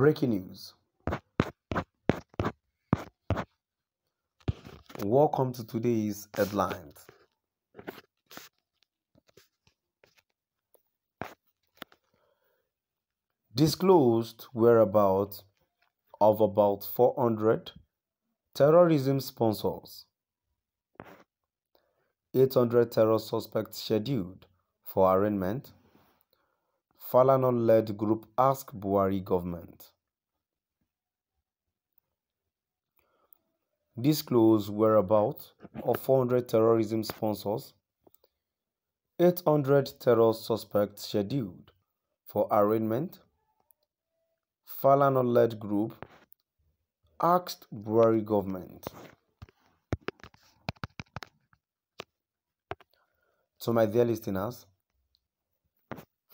Breaking news. Welcome to today's headlines. Disclosed whereabouts of about 400 terrorism sponsors. 800 terror suspects scheduled for arraignment. Falana-led group ask Buhari government. Disclosed whereabouts of 400 terrorism sponsors. 800 terror suspects scheduled for arraignment. Falana-led group asked Buhari government. To my dear listeners,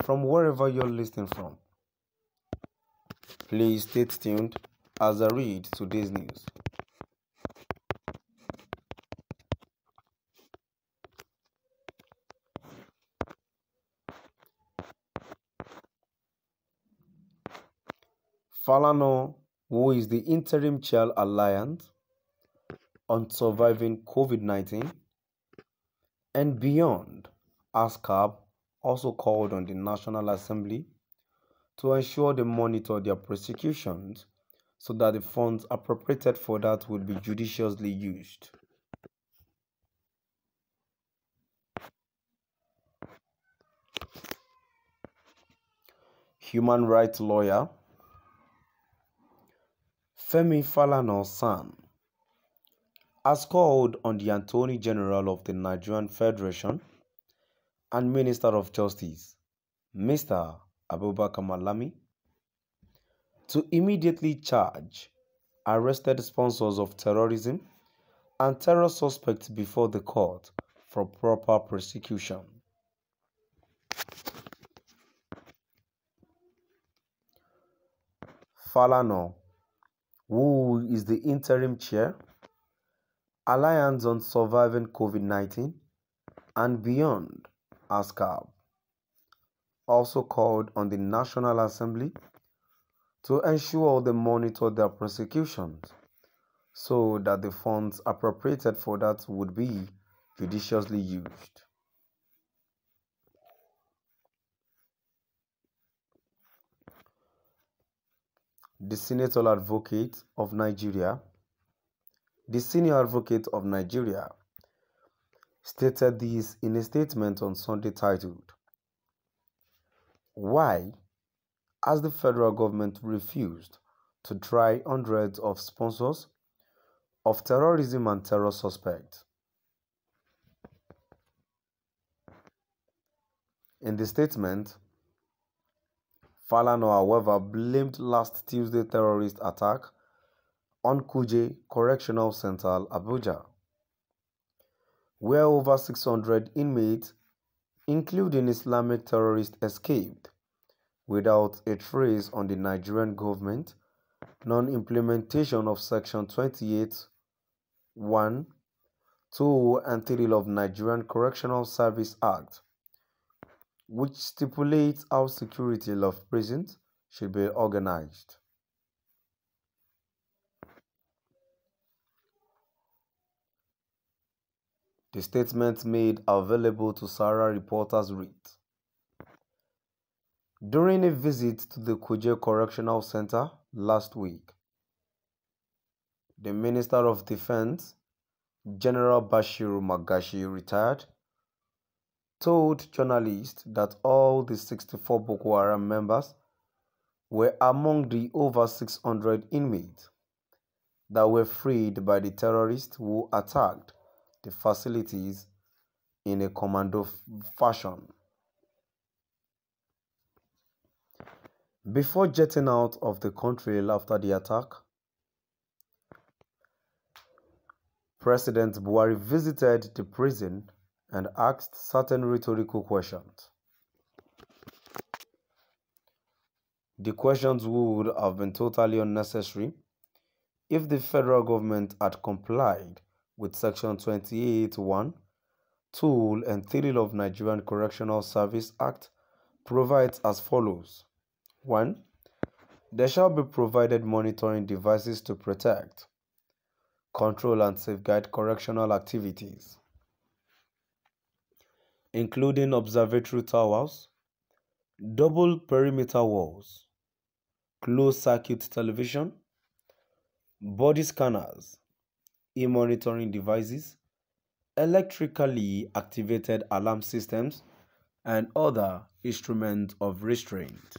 from wherever you're listening from, please stay tuned as I read today's news. Falana, who is the interim chair alliance on surviving COVID-19 and beyond, ASCAP also called on the National Assembly to ensure they monitor their prosecutions so that the funds appropriated for that would be judiciously used. Human rights lawyer Femi Falana's son has called on the Attorney General of the Nigerian Federation and Minister of Justice, Mr. Abubakar Malami, to immediately charge arrested sponsors of terrorism and terror suspects before the court for proper prosecution. Falana, who is the interim chair, Alliance on Surviving COVID-19 and Beyond, ASCAP, also called on the National Assembly to ensure they monitor their prosecutions so that the funds appropriated for that would be judiciously used. The senior advocate of Nigeria stated this in a statement on Sunday titled, "Why has the federal government refused to try hundreds of sponsors of terrorism and terror suspects?" In the statement, Falana, however, blamed last Tuesday's terrorist attack on Kuje Correctional Center, Abuja, where over 600 inmates, including Islamic terrorists, escaped without a trace on the Nigerian government non-implementation of Section 28, 1, 2, and 3 of Nigerian Correctional Service Act, which stipulates how security of prisons should be organized. The statement made available to Sahara reporters read, "During a visit to the Kuje Correctional Center last week, the Minister of Defense, General Bashiru Magashi, retired, told journalists that all the 64 Boko Haram members were among the over 600 inmates that were freed by the terrorists who attacked the facilities in a commando fashion. Before jetting out of the country after the attack, President Buhari visited the prison and asked certain rhetorical questions. The questions would have been totally unnecessary if the federal government had complied with Section 28, 1, 2, and 3 of Nigerian Correctional Service Act provides as follows. 1. There shall be provided monitoring devices to protect, control and safeguard correctional activities, including observatory towers, double perimeter walls, closed-circuit television, body scanners, e-monitoring devices, electrically activated alarm systems, and other instruments of restraint.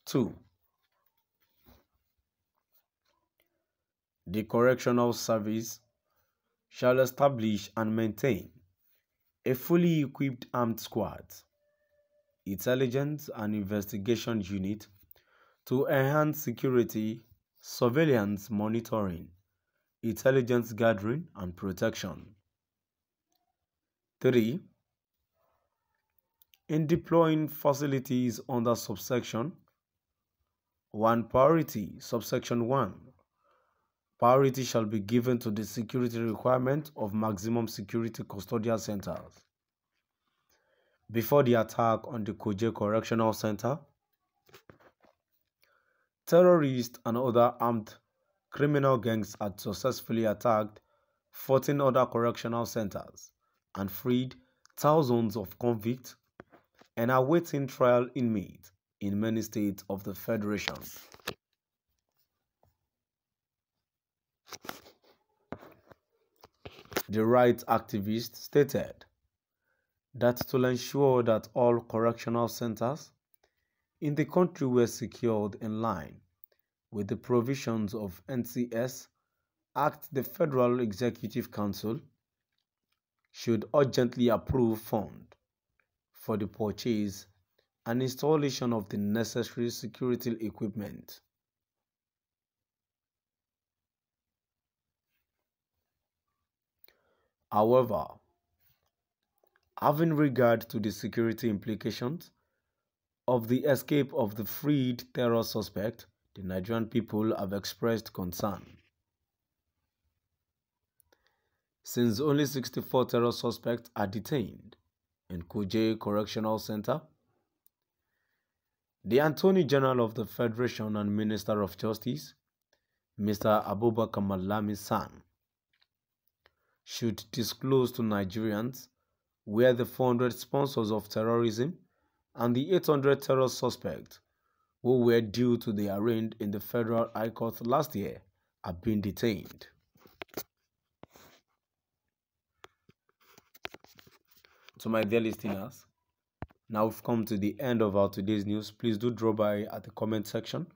2. The Correctional Service shall establish and maintain a fully equipped armed squad, intelligence and investigation unit to enhance security, surveillance monitoring, intelligence gathering and protection. 3. In deploying facilities under subsection 1 priority, subsection 1, priority shall be given to the security requirement of maximum security custodial centers. Before the attack on the Kuje Correctional Center, terrorists and other armed criminal gangs had successfully attacked 14 other correctional centers and freed thousands of convicts and awaiting trial inmates in many states of the Federation. The rights activist stated that to ensure that all correctional centers in the country were secured in line with the provisions of NCS Act, the Federal Executive Council should urgently approve funds for the purchase and installation of the necessary security equipment. However, having regard to the security implications of the escape of the freed terror suspect, the Nigerian people have expressed concern. Since only 64 terror suspects are detained in Kuje Correctional Center, the Attorney General of the Federation and Minister of Justice, Mr. Abubakar Malami San, should disclose to Nigerians where the 400 sponsors of terrorism and the 800 terror suspects who were due to be arraigned in the Federal High Court last year have been detained. To my dear listeners, now we've come to the end of our today's news. Please do drop by at the comment section